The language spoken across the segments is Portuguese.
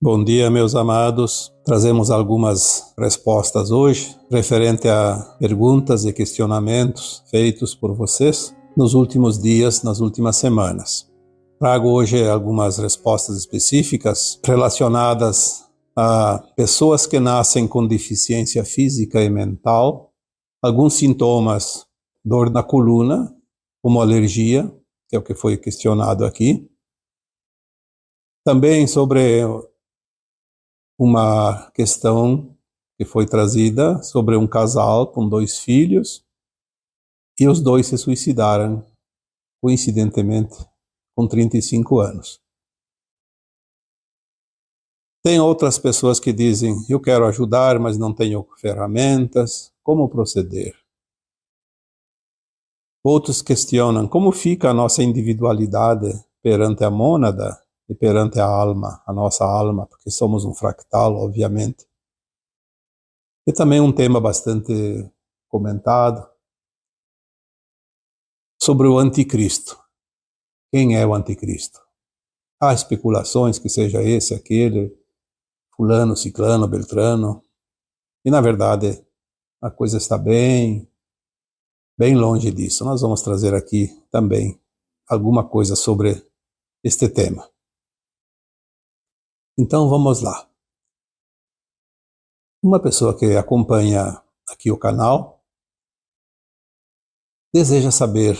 Bom dia, meus amados. Trazemos algumas respostas hoje, referente a perguntas e questionamentos feitos por vocês nos últimos dias, nas últimas semanas. Trago hoje algumas respostas específicas relacionadas a pessoas que nascem com deficiência física e mental, alguns sintomas, dor na coluna, como alergia, que é o que foi questionado aqui. Também sobre uma questão que foi trazida sobre um casal com 2 filhos e os dois se suicidaram, coincidentemente, com 35 anos. Tem outras pessoas que dizem, eu quero ajudar, mas não tenho ferramentas, como proceder? Outros questionam, como fica a nossa individualidade perante a mônada e perante a alma, a nossa alma, porque somos um fractal, obviamente. E também um tema bastante comentado sobre o anticristo. Quem é o anticristo? Há especulações que seja esse, aquele, fulano, ciclano, beltrano. E na verdade a coisa está bem longe disso. Nós vamos trazer aqui também alguma coisa sobre este tema. Então vamos lá. Uma pessoa que acompanha aqui o canal deseja saber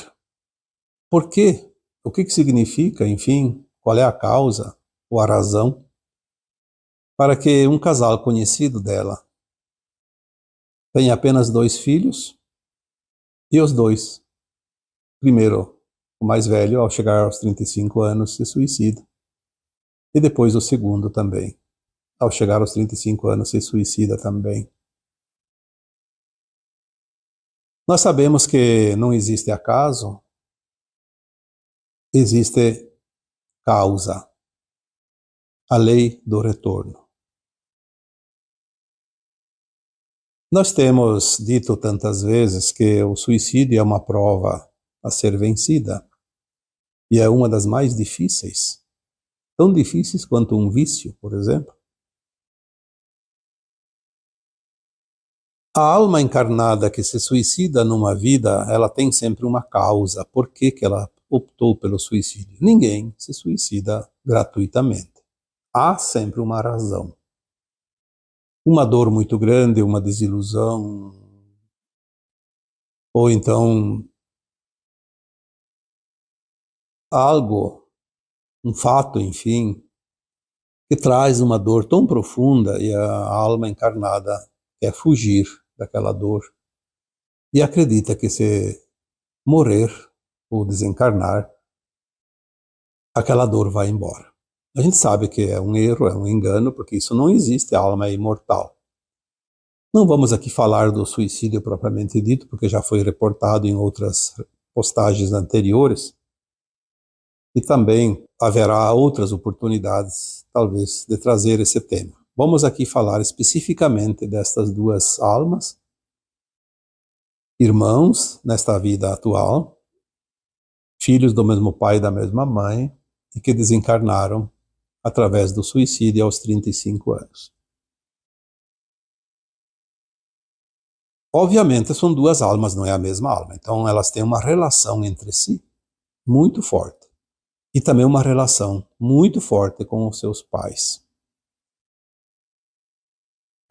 por quê, o que significa, enfim, qual é a causa ou a razão para que um casal conhecido dela tenha apenas 2 filhos e os dois, primeiro o mais velho, ao chegar aos 35 anos, se suicida. E depois o segundo também, ao chegar aos 35 anos, se suicida também. Nós sabemos que não existe acaso, existe causa, a lei do retorno. Nós temos dito tantas vezes que o suicídio é uma prova a ser vencida e é uma das mais difíceis, tão difíceis quanto um vício, por exemplo. A alma encarnada que se suicida numa vida, ela tem sempre uma causa. Por que ela optou pelo suicídio? Ninguém se suicida gratuitamente. Há sempre uma razão. Uma dor muito grande, uma desilusão, ou então algo, um fato, enfim, que traz uma dor tão profunda e a alma encarnada quer fugir daquela dor e acredita que se morrer ou desencarnar, aquela dor vai embora. A gente sabe que é um erro, é um engano, porque isso não existe, a alma é imortal. Não vamos aqui falar do suicídio propriamente dito, porque já foi reportado em outras postagens anteriores, e também haverá outras oportunidades, talvez, de trazer esse tema. Vamos aqui falar especificamente destas 2 almas, irmãos nesta vida atual, filhos do mesmo pai e da mesma mãe, e que desencarnaram através do suicídio aos 35 anos. Obviamente são 2 almas, não é a mesma alma, então elas têm uma relação entre si muito forte. E também uma relação muito forte com os seus pais.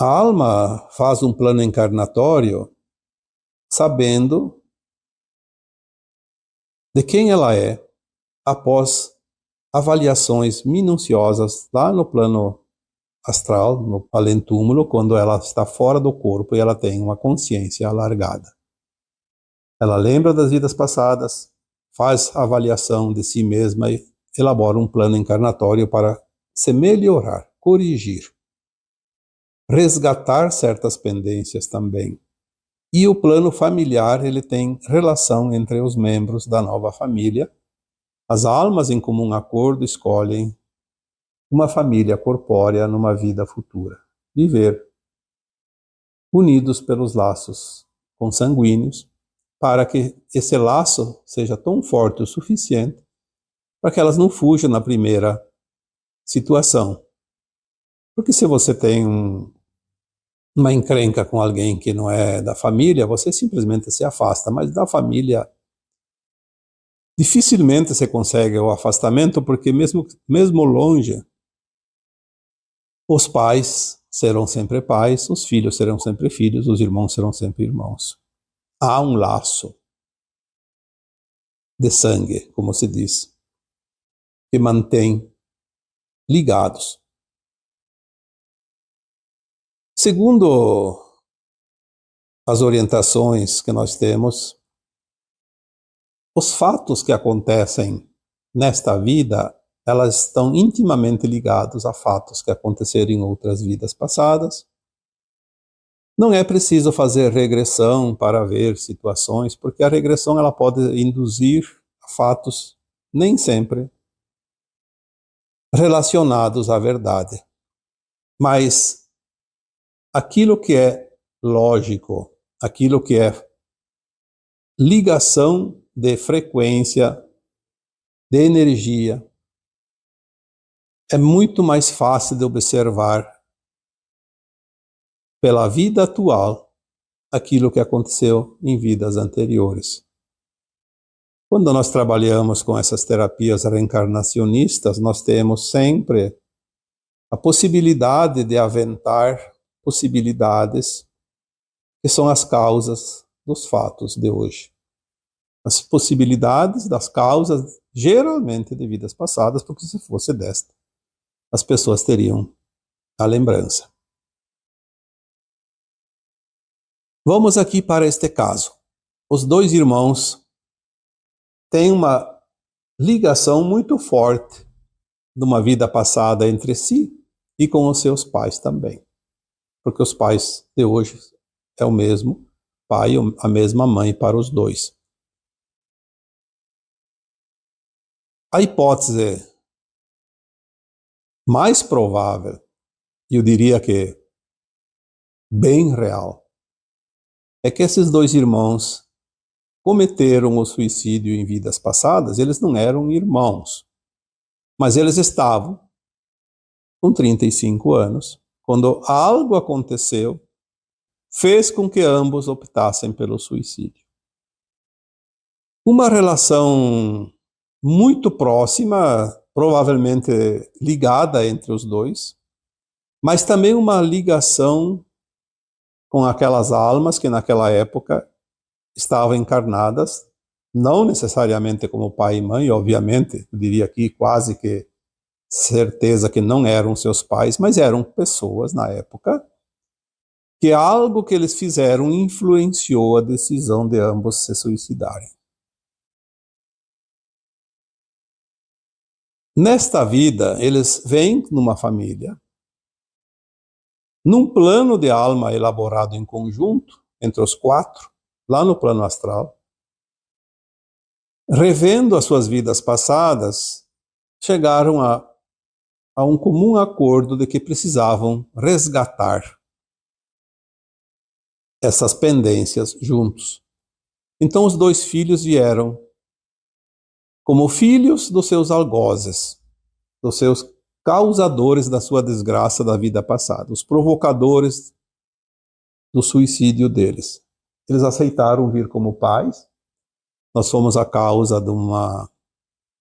A alma faz um plano encarnatório sabendo de quem ela é após avaliações minuciosas lá no plano astral, no além-túmulo, quando ela está fora do corpo e ela tem uma consciência alargada. Ela lembra das vidas passadas, faz a avaliação de si mesma e elabora um plano encarnatório para se melhorar, corrigir, resgatar certas pendências também. E o plano familiar, ele tem relação entre os membros da nova família. As almas, em comum acordo, escolhem uma família corpórea numa vida futura. Viver unidos pelos laços consanguíneos, para que esse laço seja tão forte o suficiente para que elas não fujam na primeira situação. Porque se você tem uma encrenca com alguém que não é da família, você simplesmente se afasta. Mas da família, dificilmente você consegue o afastamento, porque mesmo longe, os pais serão sempre pais, os filhos serão sempre filhos, os irmãos serão sempre irmãos. Há um laço de sangue, como se diz, que mantém ligados. Segundo as orientações que nós temos, os fatos que acontecem nesta vida, elas estão intimamente ligados a fatos que aconteceram em outras vidas passadas. Não é preciso fazer regressão para ver situações, porque a regressão ela pode induzir a fatos nem sempre relacionados à verdade. Mas aquilo que é lógico, aquilo que é ligação de frequência, de energia, é muito mais fácil de observar pela vida atual aquilo que aconteceu em vidas anteriores. Quando nós trabalhamos com essas terapias reencarnacionistas, nós temos sempre a possibilidade de aventar possibilidades que são as causas dos fatos de hoje. As possibilidades das causas, geralmente de vidas passadas, porque se fosse desta, as pessoas teriam a lembrança. Vamos aqui para este caso. Os dois irmãos têm uma ligação muito forte de uma vida passada entre si e com os seus pais também. Porque os pais de hoje é o mesmo pai, a mesma mãe para os dois. A hipótese mais provável, e eu diria que bem real, é que esses dois irmãos cometeram o suicídio em vidas passadas. Eles não eram irmãos, mas eles estavam com 35 anos, quando algo aconteceu, fez com que ambos optassem pelo suicídio. Uma relação muito próxima, provavelmente ligada entre os dois, mas também uma ligação com aquelas almas que naquela época estavam encarnadas, não necessariamente como pai e mãe, obviamente, eu diria aqui quase que certeza que não eram seus pais, mas eram pessoas na época que algo que eles fizeram influenciou a decisão de ambos se suicidarem. Nesta vida, eles vêm numa família, num plano de alma elaborado em conjunto, entre os quatro, lá no plano astral, revendo as suas vidas passadas, chegaram a um comum acordo de que precisavam resgatar essas pendências juntos. Então os dois filhos vieram como filhos dos seus algozes, dos seus causadores da sua desgraça da vida passada, os provocadores do suicídio deles. Eles aceitaram vir como pais. Nós fomos a causa de uma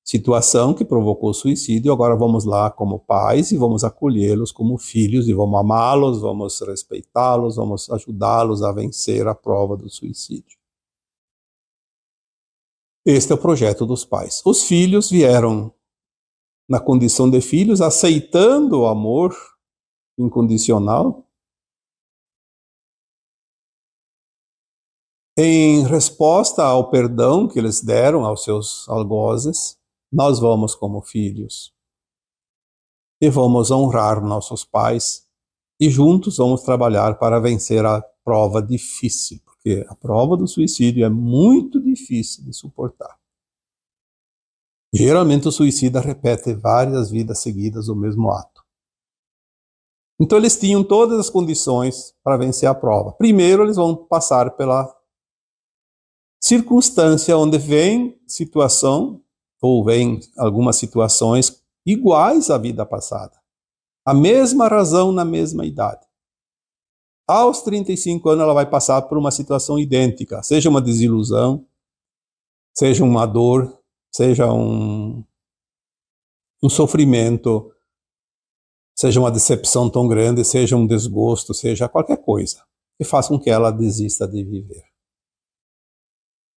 situação que provocou o suicídio, agora vamos lá como pais e vamos acolhê-los como filhos e vamos amá-los, vamos respeitá-los, vamos ajudá-los a vencer a prova do suicídio. Este é o projeto dos pais. Os filhos vieram na condição de filhos, aceitando o amor incondicional. Em resposta ao perdão que eles deram aos seus algozes, nós vamos como filhos e vamos honrar nossos pais e juntos vamos trabalhar para vencer a prova difícil, porque a prova do suicídio é muito difícil de suportar. Geralmente o suicida repete várias vidas seguidas o mesmo ato. Então eles tinham todas as condições para vencer a prova. Primeiro eles vão passar pela circunstância onde vem situação, ou vem algumas situações iguais à vida passada. A mesma razão na mesma idade. Aos 35 anos ela vai passar por uma situação idêntica, seja uma desilusão, seja uma dor, seja um sofrimento, seja uma decepção tão grande, seja um desgosto, seja qualquer coisa que faça com que ela desista de viver.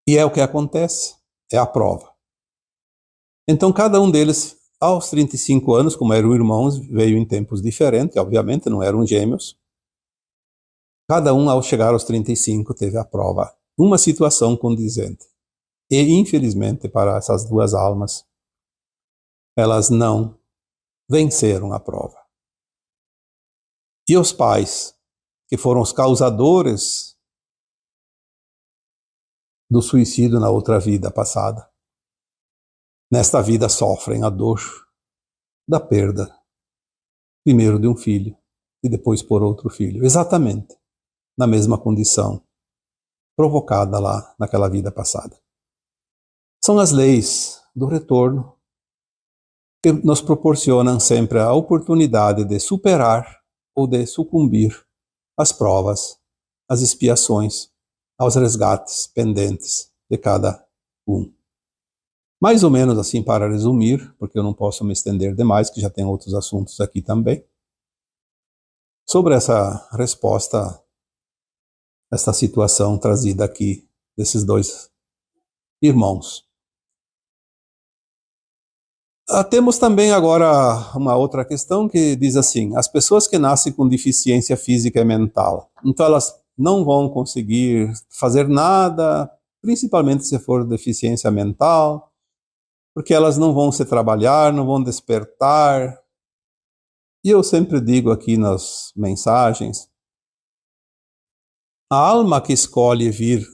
E é o que acontece, é a prova. Então cada um deles, aos 35 anos, como eram irmãos, veio em tempos diferentes, obviamente não eram gêmeos. Cada um, ao chegar aos 35, teve a prova, uma situação condizente. E, infelizmente, para essas duas almas, elas não venceram a prova. E os pais, que foram os causadores do suicídio na outra vida passada, nesta vida sofrem a dor da perda, primeiro de um filho e depois por outro filho, exatamente na mesma condição provocada lá naquela vida passada. São as leis do retorno que nos proporcionam sempre a oportunidade de superar ou de sucumbir às provas, às expiações, aos resgates pendentes de cada um. Mais ou menos assim, para resumir, porque eu não posso me estender demais, que já tem outros assuntos aqui também, sobre essa resposta, essa situação trazida aqui desses dois irmãos. Temos também agora uma outra questão que diz assim: as pessoas que nascem com deficiência física e mental, então elas não vão conseguir fazer nada, principalmente se for deficiência mental, porque elas não vão se trabalhar, não vão despertar. E eu sempre digo aqui nas mensagens, a alma que escolhe vir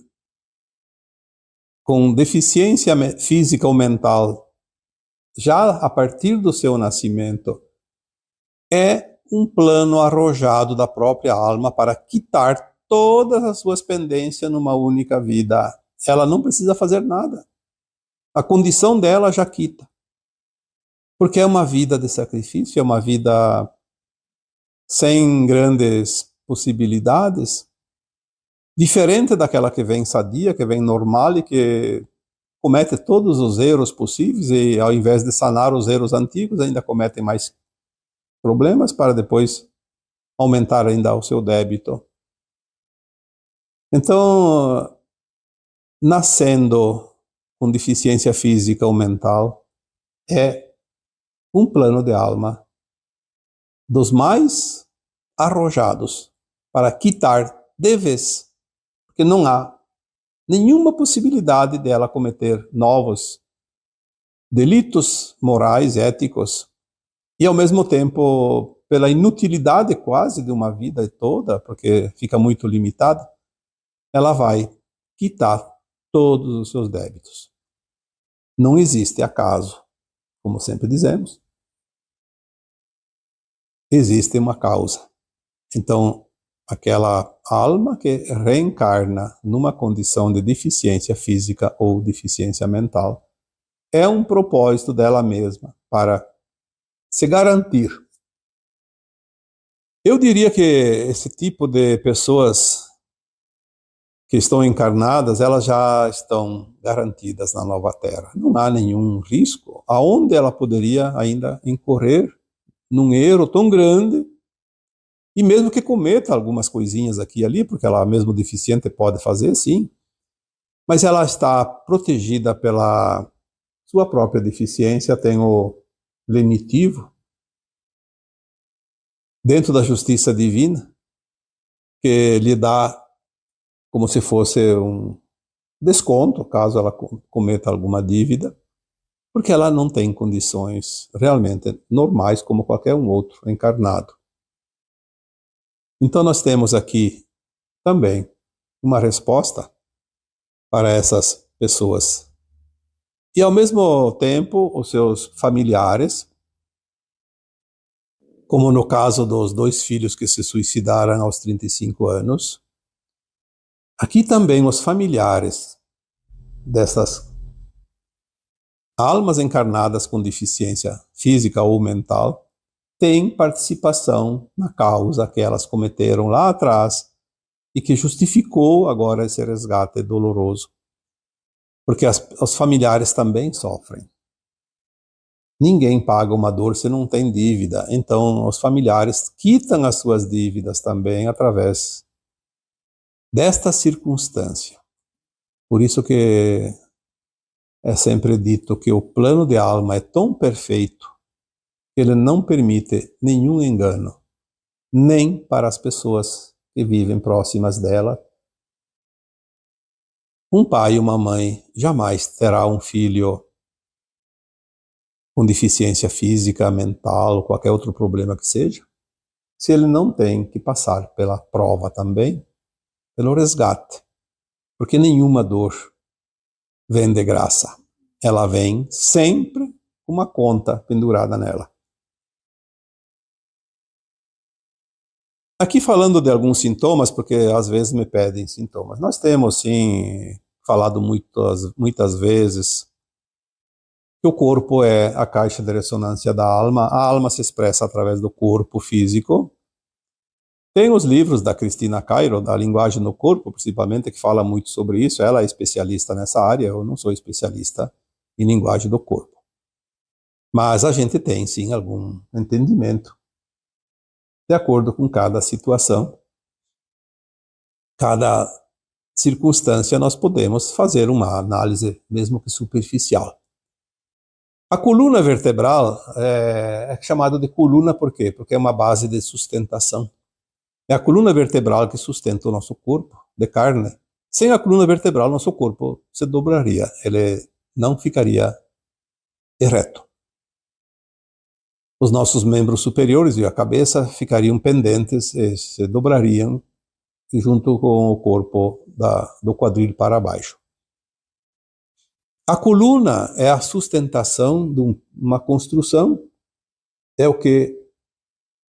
com deficiência física ou mental, já a partir do seu nascimento, é um plano arrojado da própria alma para quitar todas as suas pendências numa única vida. Ela não precisa fazer nada. A condição dela já quita. Porque é uma vida de sacrifício, é uma vida sem grandes possibilidades, diferente daquela que vem sadia, que vem normal e que comete todos os erros possíveis e, ao invés de sanar os erros antigos, ainda cometem mais problemas para depois aumentar ainda o seu débito. Então, nascendo com deficiência física ou mental, é um plano de alma dos mais arrojados para quitar de vez, porque não há nenhuma possibilidade dela cometer novos delitos morais, éticos, e ao mesmo tempo, pela inutilidade quase de uma vida toda, porque fica muito limitada, ela vai quitar todos os seus débitos. Não existe acaso, como sempre dizemos. Existe uma causa. Então, aquela alma que reencarna numa condição de deficiência física ou deficiência mental é um propósito dela mesma para se garantir. Eu diria que esse tipo de pessoas que estão encarnadas, elas já estão garantidas na nova Terra. Não há nenhum risco. Aonde ela poderia ainda incorrer num erro tão grande, e mesmo que cometa algumas coisinhas aqui e ali, porque ela mesmo deficiente pode fazer, sim, mas ela está protegida pela sua própria deficiência, tem o lenitivo dentro da justiça divina, que lhe dá como se fosse um desconto, caso ela cometa alguma dívida, porque ela não tem condições realmente normais como qualquer um outro encarnado. Então nós temos aqui também uma resposta para essas pessoas. E ao mesmo tempo, os seus familiares, como no caso dos dois filhos que se suicidaram aos 35 anos, aqui também os familiares dessas almas encarnadas com deficiência física ou mental têm participação na causa que elas cometeram lá atrás e que justificou agora esse resgate doloroso. Porque os familiares também sofrem. Ninguém paga uma dor se não tem dívida. Então, os familiares quitam as suas dívidas também através desta circunstância. Por isso que é sempre dito que o plano de alma é tão perfeito que ele não permite nenhum engano, nem para as pessoas que vivem próximas dela. Um pai e uma mãe jamais terá um filho com deficiência física, mental, qualquer outro problema que seja, se ele não tem que passar pela prova também, pelo resgate. Porque nenhuma dor vem de graça. Ela vem sempre com uma conta pendurada nela. Aqui falando de alguns sintomas, porque às vezes me pedem sintomas. Nós temos, sim, falado muitas vezes que o corpo é a caixa de ressonância da alma. A alma se expressa através do corpo físico. Tem os livros da Cristina Cairo, da linguagem no corpo, principalmente, que fala muito sobre isso. Ela é especialista nessa área, eu não sou especialista em linguagem do corpo. Mas a gente tem, sim, algum entendimento de acordo com cada situação, cada circunstância, nós podemos fazer uma análise, mesmo que superficial. A coluna vertebral é chamada de coluna por quê? Porque é uma base de sustentação. É a coluna vertebral que sustenta o nosso corpo de carne. Sem a coluna vertebral, nosso corpo se dobraria, ele não ficaria ereto. Os nossos membros superiores e a cabeça ficariam pendentes e se dobrariam junto com o corpo do quadril para baixo. A coluna é a sustentação de uma construção, é o que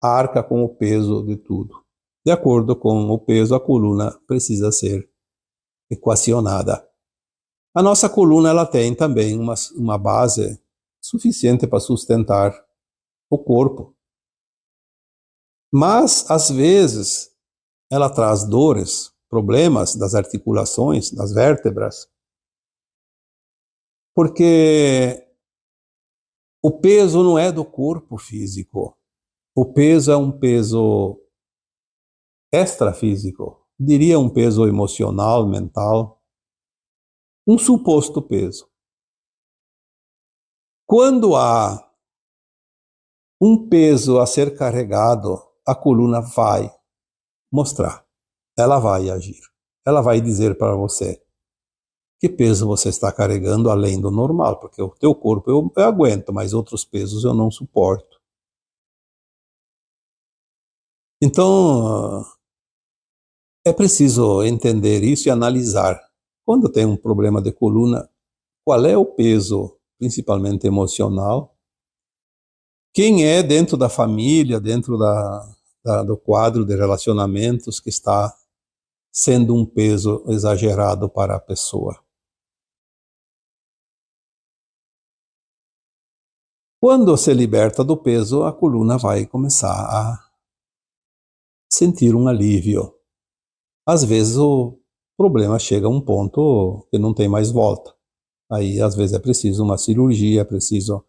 arca com o peso de tudo. De acordo com o peso, a coluna precisa ser equacionada. A nossa coluna ela tem também uma base suficiente para sustentar o corpo. Mas, às vezes, ela traz dores, problemas das articulações, das vértebras, porque o peso não é do corpo físico. O peso é um peso extrafísico, diria um peso emocional, mental, um suposto peso. Quando há um peso a ser carregado, a coluna vai mostrar, ela vai agir, ela vai dizer para você que peso você está carregando além do normal, porque o teu corpo eu aguento, mas outros pesos eu não suporto. Então, é preciso entender isso e analisar. Quando tem um problema de coluna, qual é o peso, principalmente emocional? Quem é dentro da família, dentro do quadro de relacionamentos que está sendo um peso exagerado para a pessoa? Quando se liberta do peso, a coluna vai começar a sentir um alívio. Às vezes o problema chega a um ponto que não tem mais volta. Aí, às vezes, é preciso uma cirurgia, é preciso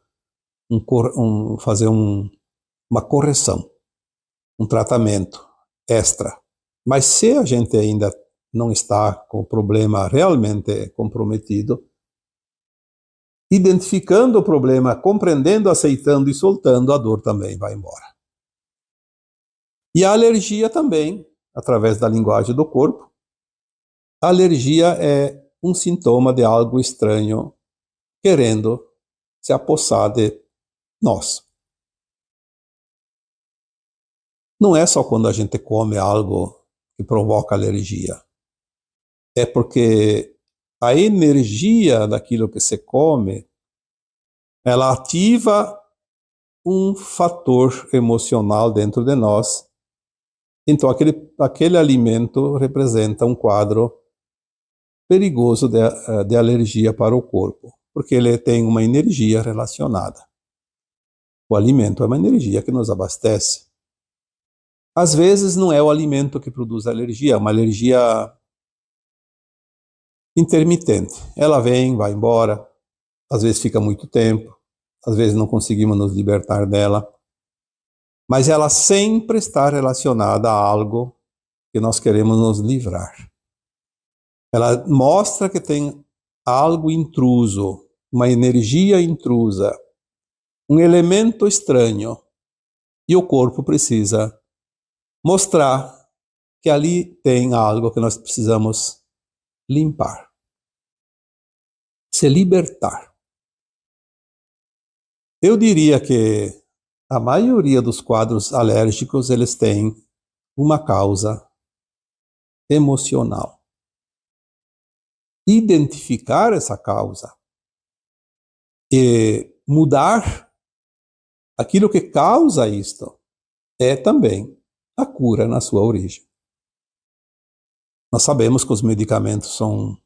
fazer uma correção, um tratamento extra. Mas se a gente ainda não está com o problema realmente comprometido, identificando o problema, compreendendo, aceitando e soltando, a dor também vai embora. E a alergia também, através da linguagem do corpo. A alergia é um sintoma de algo estranho querendo se apossar de nós. Não é só quando a gente come algo que provoca alergia. É porque a energia daquilo que se come, ela ativa um fator emocional dentro de nós. Então, aquele alimento representa um quadro perigoso de alergia para o corpo, porque ele tem uma energia relacionada. O alimento é uma energia que nos abastece. Às vezes não é o alimento que produz a alergia, é uma alergia intermitente. Ela vem, vai embora, às vezes fica muito tempo, às vezes não conseguimos nos libertar dela, mas ela sempre está relacionada a algo que nós queremos nos livrar. Ela mostra que tem algo intruso, uma energia intrusa, um elemento estranho, e o corpo precisa mostrar que ali tem algo que nós precisamos limpar, se libertar. Eu diria que a maioria dos quadros alérgicos, eles têm uma causa emocional. Identificar essa causa e mudar aquilo que causa isto é também a cura na sua origem. Nós sabemos que os medicamentos são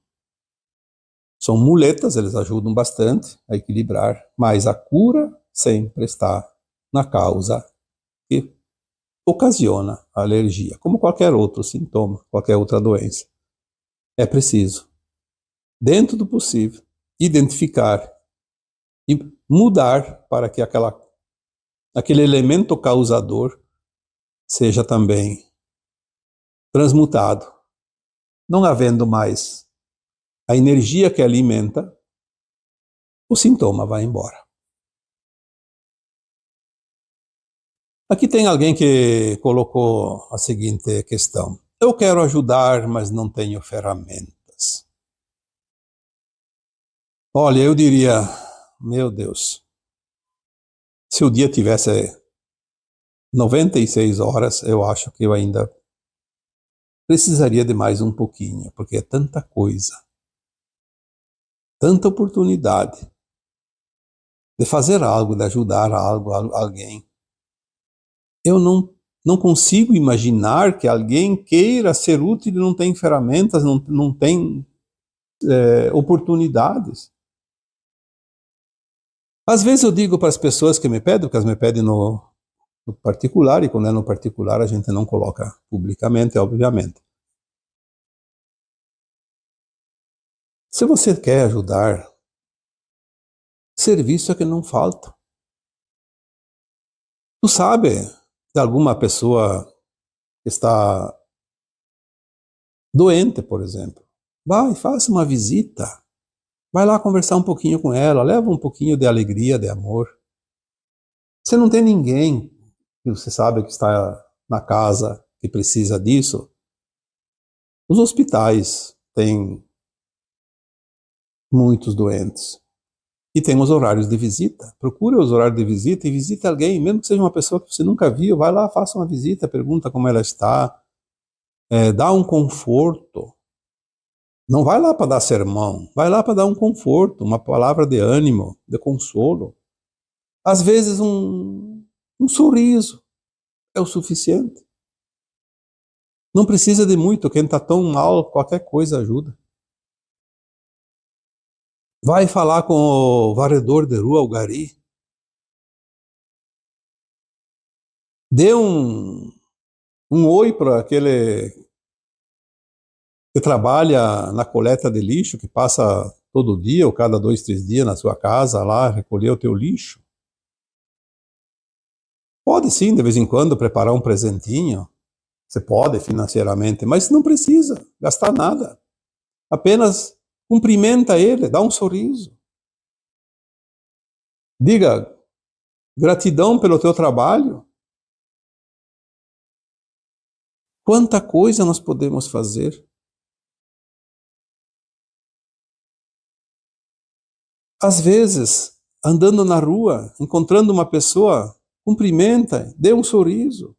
muletas, eles ajudam bastante a equilibrar, mas a cura sempre está na causa que ocasiona a alergia, como qualquer outro sintoma, qualquer outra doença. É preciso, dentro do possível, identificar e mudar para que aquele elemento causador seja também transmutado, não havendo mais a energia que alimenta, o sintoma vai embora. Aqui tem alguém que colocou a seguinte questão: eu quero ajudar, mas não tenho ferramentas. Olha, eu diria, meu Deus, se o dia tivesse 96 horas, eu acho que eu ainda precisaria de mais um pouquinho, porque é tanta coisa, tanta oportunidade de fazer algo, de ajudar alguém. Eu não consigo imaginar que alguém queira ser útil e não tem ferramentas, não tem oportunidades. Às vezes eu digo para as pessoas que me pedem, porque elas me pedem no particular, e quando é no particular a gente não coloca publicamente, obviamente. Se você quer ajudar, serviço é que não falta. Tu sabe de alguma pessoa que está doente, por exemplo? Vai, faça uma visita. Vai lá conversar um pouquinho com ela, leva um pouquinho de alegria, de amor. Você não tem ninguém que você sabe que está na casa que precisa disso. Os hospitais têm muitos doentes. E tem os horários de visita. Procure os horários de visita e visite alguém, mesmo que seja uma pessoa que você nunca viu. Vai lá, faça uma visita, pergunta como ela está, dá um conforto. Não vai lá para dar sermão, vai lá para dar um conforto, uma palavra de ânimo, de consolo. Às vezes um sorriso é o suficiente. Não precisa de muito, quem está tão mal, qualquer coisa ajuda. Vai falar com o varredor de rua, o gari. Dê um oi para aquele que trabalha na coleta de lixo, que passa todo dia ou cada 2, 3 dias na sua casa lá, recolher o teu lixo. Pode sim, de vez em quando, preparar um presentinho. Você pode financeiramente, mas não precisa gastar nada. Apenas cumprimenta ele, dá um sorriso. Diga gratidão pelo teu trabalho. Quanta coisa nós podemos fazer. Às vezes, andando na rua, encontrando uma pessoa, cumprimenta, dê um sorriso.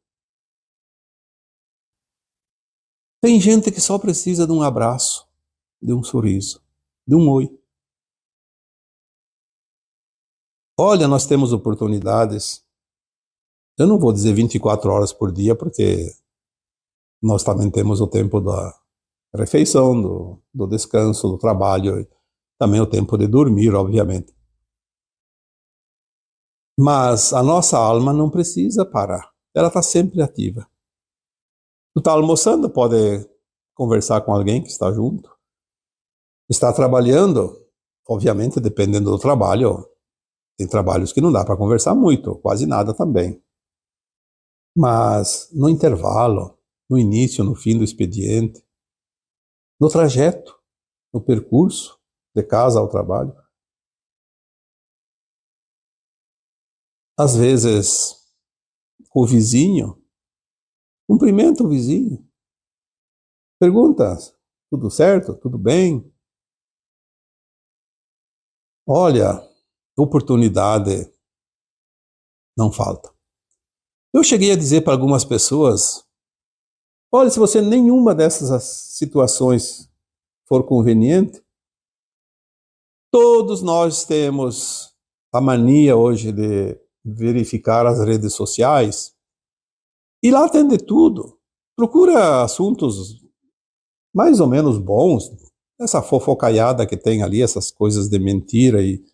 Tem gente que só precisa de um abraço, de um sorriso, de um oi. Olha, nós temos oportunidades. Eu não vou dizer 24 horas por dia, porque nós também temos o tempo da refeição, do descanso, do trabalho, também o tempo de dormir, obviamente. Mas a nossa alma não precisa parar. Ela está sempre ativa. Tu está almoçando, pode conversar com alguém que está junto. Está trabalhando, obviamente, dependendo do trabalho. Tem trabalhos que não dá para conversar muito, quase nada também. Mas no intervalo, no início, no fim do expediente, no trajeto, no percurso de casa ao trabalho, às vezes o vizinho, cumprimenta o vizinho, pergunta, tudo certo? Tudo bem? Olha, oportunidade não falta. Eu cheguei a dizer para algumas pessoas, olha, se você nenhuma dessas situações for conveniente, todos nós temos a mania hoje de verificar as redes sociais e lá tem de tudo. Procura assuntos mais ou menos bons, essa fofocaiada que tem ali, essas coisas de mentira e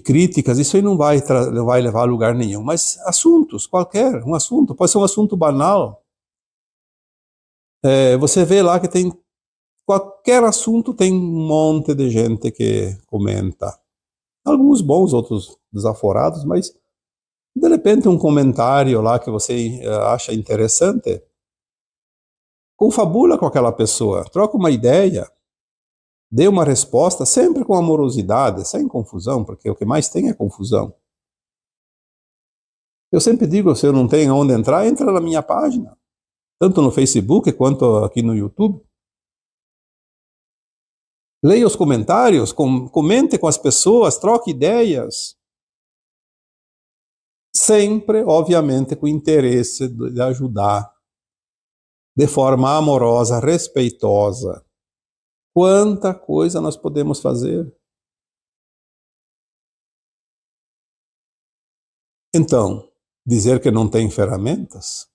críticas, isso aí não vai levar a lugar nenhum. Mas assuntos, qualquer, um assunto, pode ser um assunto banal. Você vê lá que tem qualquer assunto, tem um monte de gente que comenta. Alguns bons, outros desaforados, mas de repente um comentário lá que você acha interessante, confabula com aquela pessoa, troca uma ideia, dê uma resposta, sempre com amorosidade, sem confusão, porque o que mais tem é confusão. Eu sempre digo, se eu não tenho onde entrar, entra na minha página, tanto no Facebook quanto aqui no YouTube. Leia os comentários, comente com as pessoas, troque ideias. Sempre, obviamente, com interesse de ajudar, de forma amorosa, respeitosa. Quanta coisa nós podemos fazer. Então, dizer que não tem ferramentas?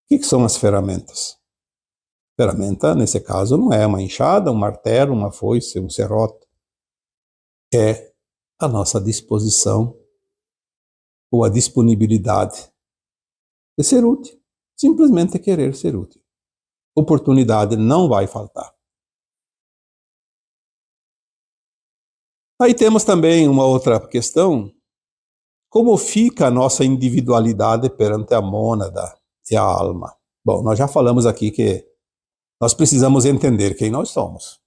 O que são as ferramentas? Ferramenta, nesse caso, não é uma enxada, um martelo, uma foice, um serrote. É a nossa disposição ou a disponibilidade de ser útil. Simplesmente querer ser útil. Oportunidade não vai faltar. Aí temos também uma outra questão. Como fica a nossa individualidade perante a mônada e a alma? Bom, nós já falamos aqui que nós precisamos entender quem nós somos.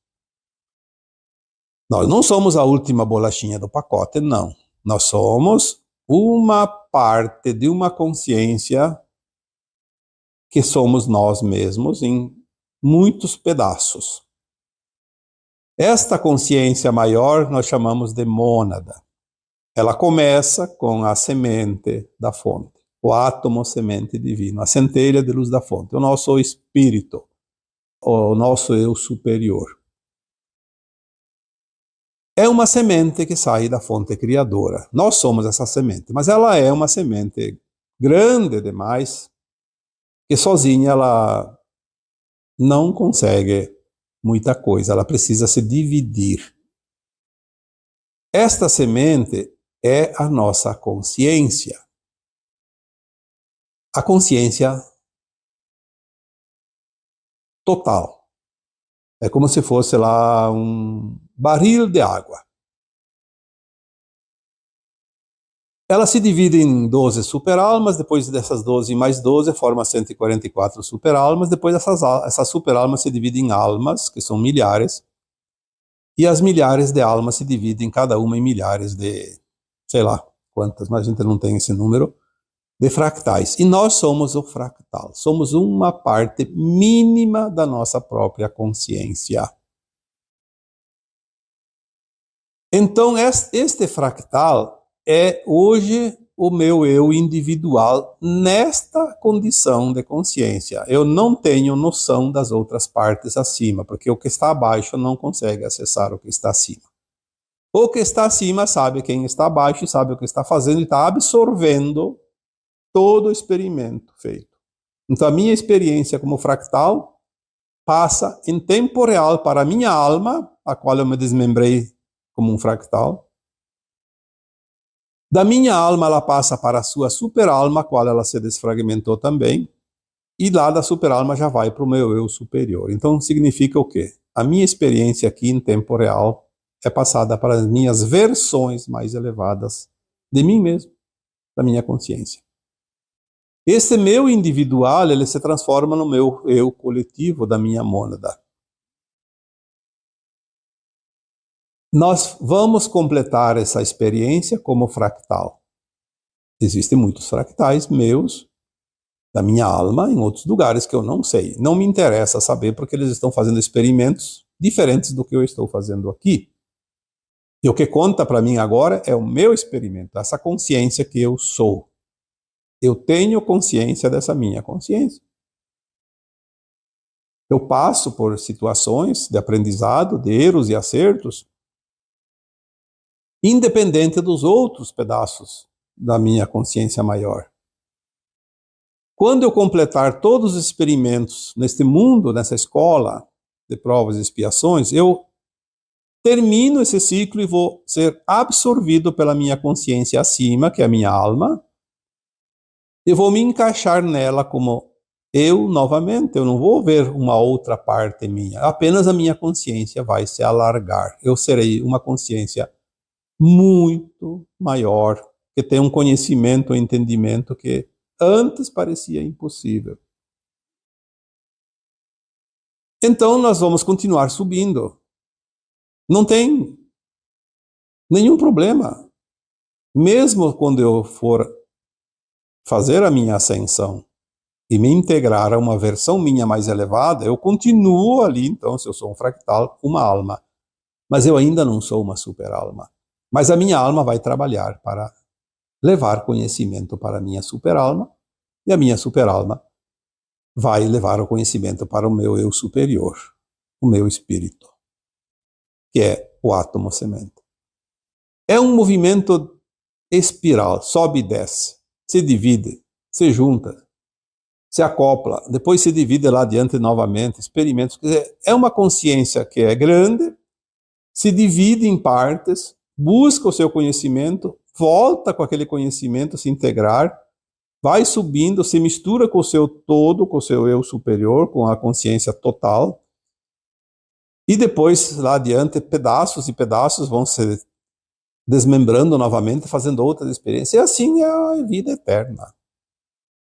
Nós não somos a última bolachinha do pacote, não. Nós somos uma parte de uma consciência que somos nós mesmos em muitos pedaços. Esta consciência maior nós chamamos de mônada. Ela começa com a semente da fonte, o átomo semente divino, a centelha de luz da fonte, o nosso espírito, o nosso eu superior. É uma semente que sai da fonte criadora. Nós somos essa semente, mas ela é uma semente grande demais, que sozinha ela não consegue muita coisa, ela precisa se dividir. Esta semente é a nossa consciência. A consciência total. É como se fosse lá um barril de água. Ela se divide em 12 superalmas, depois dessas 12 mais 12 forma 144 superalmas, depois essas superalmas se dividem em almas, que são milhares, e as milhares de almas se dividem cada uma em milhares de, sei lá quantas, mas a gente não tem esse número, de fractais. E nós somos o fractal, somos uma parte mínima da nossa própria consciência. Então, este fractal é hoje o meu eu individual nesta condição de consciência. Eu não tenho noção das outras partes acima, porque o que está abaixo não consegue acessar o que está acima. O que está acima sabe quem está abaixo e sabe o que está fazendo e está absorvendo todo o experimento feito. Então, a minha experiência como fractal passa em tempo real para a minha alma, a qual eu me desmembrei como um fractal, Da minha alma, ela passa para a sua superalma, a qual ela se desfragmentou também, e lá da superalma já vai para o meu eu superior. Então, significa o quê? A minha experiência aqui em tempo real é passada para as minhas versões mais elevadas de mim mesmo, da minha consciência. Esse meu individual, ele se transforma no meu eu coletivo, da minha mônada. Nós vamos completar essa experiência como fractal. Existem muitos fractais meus, da minha alma, em outros lugares que eu não sei. Não me interessa saber porque eles estão fazendo experimentos diferentes do que eu estou fazendo aqui. E o que conta para mim agora é o meu experimento, essa consciência que eu sou. Eu tenho consciência dessa minha consciência. Eu passo por situações de aprendizado, de erros e acertos, independente dos outros pedaços da minha consciência maior. Quando eu completar todos os experimentos neste mundo, nessa escola de provas e expiações, eu termino esse ciclo e vou ser absorvido pela minha consciência acima, que é a minha alma, e vou me encaixar nela como eu novamente. Eu não vou ver uma outra parte minha, apenas a minha consciência vai se alargar. Eu serei uma consciência muito maior, que tem um conhecimento, um entendimento que antes parecia impossível. Então nós vamos continuar subindo. Não tem nenhum problema. Mesmo quando eu for fazer a minha ascensão e me integrar a uma versão minha mais elevada, eu continuo ali, então, se eu sou um fractal, uma alma. Mas eu ainda não sou uma super-alma. Mas a minha alma vai trabalhar para levar conhecimento para a minha super-alma, e a minha super-alma vai levar o conhecimento para o meu eu superior, o meu espírito, que é o átomo semente. É um movimento espiral, sobe e desce, se divide, se junta, se acopla, depois se divide lá adiante novamente, experimentos. Quer dizer, é uma consciência que é grande, se divide em partes, busca o seu conhecimento, volta com aquele conhecimento, se integrar, vai subindo, se mistura com o seu todo, com o seu eu superior, com a consciência total, e depois, lá adiante, pedaços e pedaços vão se desmembrando novamente, fazendo outras experiências. E assim é a vida eterna.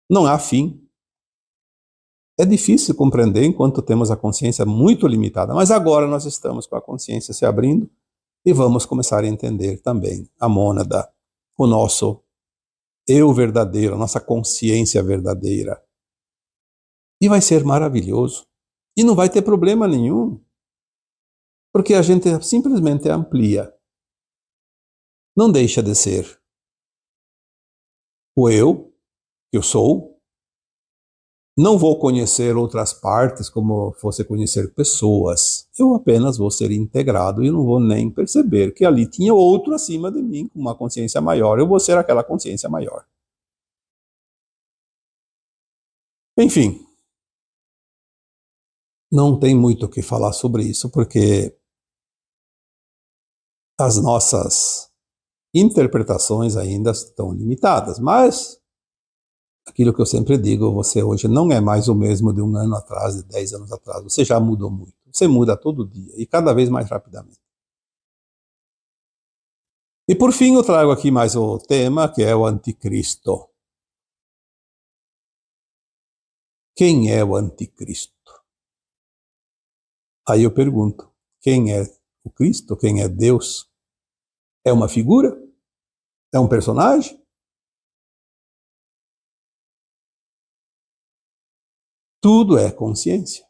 Não há fim. É difícil compreender enquanto temos a consciência muito limitada, mas agora nós estamos com a consciência se abrindo e vamos começar a entender também a mônada, o nosso eu verdadeiro, a nossa consciência verdadeira. E vai ser maravilhoso. E não vai ter problema nenhum, porque a gente simplesmente amplia. Não deixa de ser o eu, que eu sou. Não vou conhecer outras partes como fosse conhecer pessoas. Eu apenas vou ser integrado e não vou nem perceber que ali tinha outro acima de mim, com uma consciência maior. Eu vou ser aquela consciência maior. Enfim, não tem muito o que falar sobre isso, porque as nossas interpretações ainda estão limitadas, mas aquilo que eu sempre digo, você hoje não é mais o mesmo de 1 ano atrás, de 10 anos atrás, você já mudou muito, você muda todo dia e cada vez mais rapidamente. E por fim eu trago aqui mais o tema, que é o anticristo. Quem é o anticristo? Aí eu pergunto, quem é o Cristo? Quem é Deus? É uma figura? É um personagem? Tudo é consciência.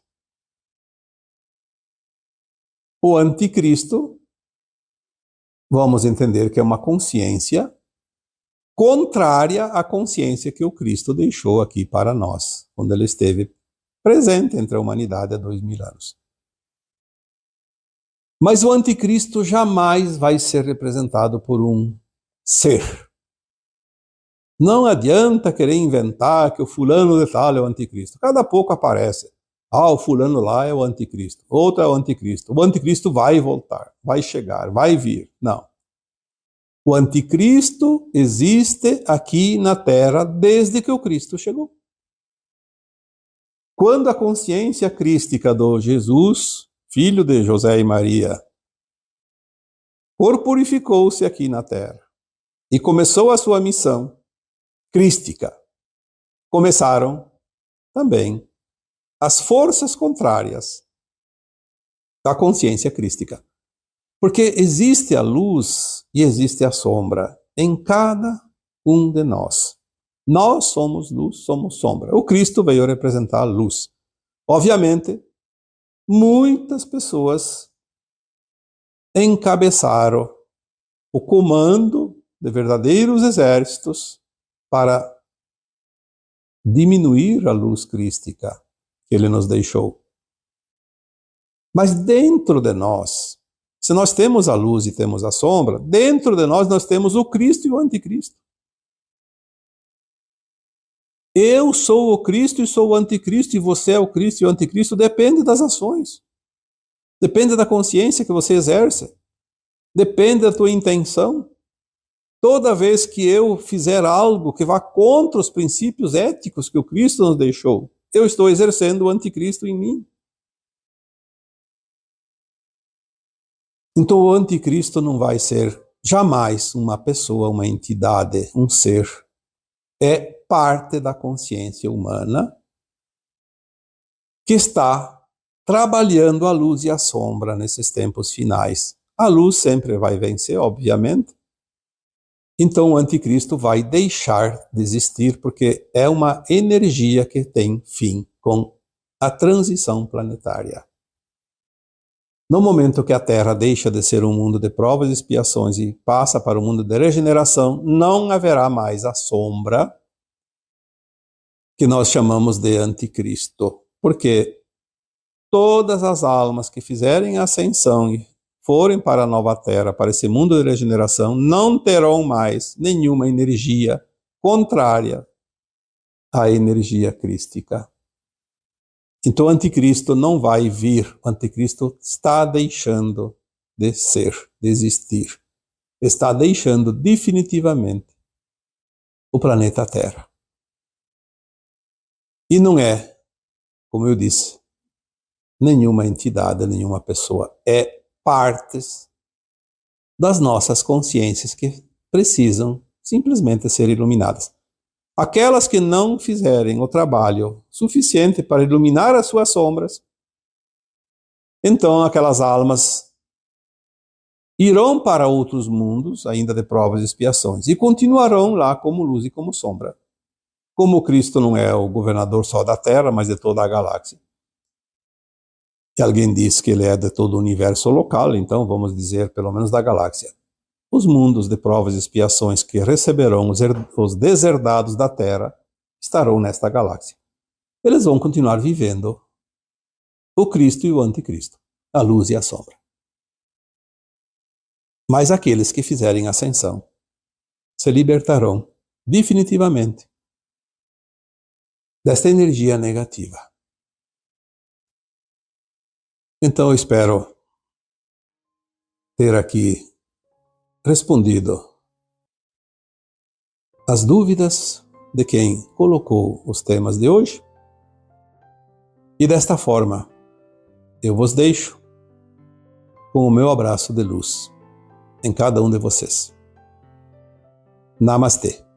O anticristo, vamos entender que é uma consciência contrária à consciência que o Cristo deixou aqui para nós, quando ele esteve presente entre a humanidade há 2000 anos. Mas o anticristo jamais vai ser representado por um ser. Não adianta querer inventar que o fulano de tal é o anticristo. Cada pouco aparece. O fulano lá é o anticristo. Outro é o anticristo. O anticristo vai voltar, vai chegar, vai vir. Não. O anticristo existe aqui na Terra desde que o Cristo chegou. Quando a consciência crística do Jesus, filho de José e Maria, corporificou-se aqui na Terra e começou a sua missão crística, começaram também as forças contrárias da consciência crística. Porque existe a luz e existe a sombra em cada um de nós. Nós somos luz, somos sombra. O Cristo veio representar a luz. Obviamente, muitas pessoas encabeçaram o comando de verdadeiros exércitos para diminuir a luz crística que ele nos deixou. Mas dentro de nós, se nós temos a luz e temos a sombra, dentro de nós temos o Cristo e o anticristo. Eu sou o Cristo e sou o anticristo, e você é o Cristo e o anticristo, depende das ações. Depende da consciência que você exerce. Depende da tua intenção. Toda vez que eu fizer algo que vá contra os princípios éticos que o Cristo nos deixou, eu estou exercendo o anticristo em mim. Então o anticristo não vai ser jamais uma pessoa, uma entidade, um ser. É parte da consciência humana que está trabalhando a luz e a sombra nesses tempos finais. A luz sempre vai vencer, obviamente. Então o anticristo vai deixar de existir, porque é uma energia que tem fim com a transição planetária. No momento que a Terra deixa de ser um mundo de provas e expiações e passa para o mundo de regeneração, não haverá mais a sombra que nós chamamos de anticristo. Porque todas as almas que fizerem a ascensão e forem para a nova Terra, para esse mundo de regeneração, não terão mais nenhuma energia contrária à energia crística. Então o anticristo não vai vir, o anticristo está deixando de ser, de existir. Está deixando definitivamente o planeta Terra. E não é, como eu disse, nenhuma entidade, nenhuma pessoa. É partes das nossas consciências que precisam simplesmente ser iluminadas. Aquelas que não fizerem o trabalho suficiente para iluminar as suas sombras, então aquelas almas irão para outros mundos, ainda de provas e expiações, e continuarão lá como luz e como sombra. Como Cristo não é o governador só da Terra, mas de toda a galáxia. E alguém diz que ele é de todo o universo local, então vamos dizer pelo menos da galáxia. Os mundos de provas e expiações que receberão os deserdados da Terra estarão nesta galáxia. Eles vão continuar vivendo o Cristo e o anticristo, a luz e a sombra. Mas aqueles que fizerem a ascensão se libertarão definitivamente desta energia negativa. Então eu espero ter aqui respondido as dúvidas de quem colocou os temas de hoje. E desta forma, eu vos deixo com o meu abraço de luz em cada um de vocês. Namastê.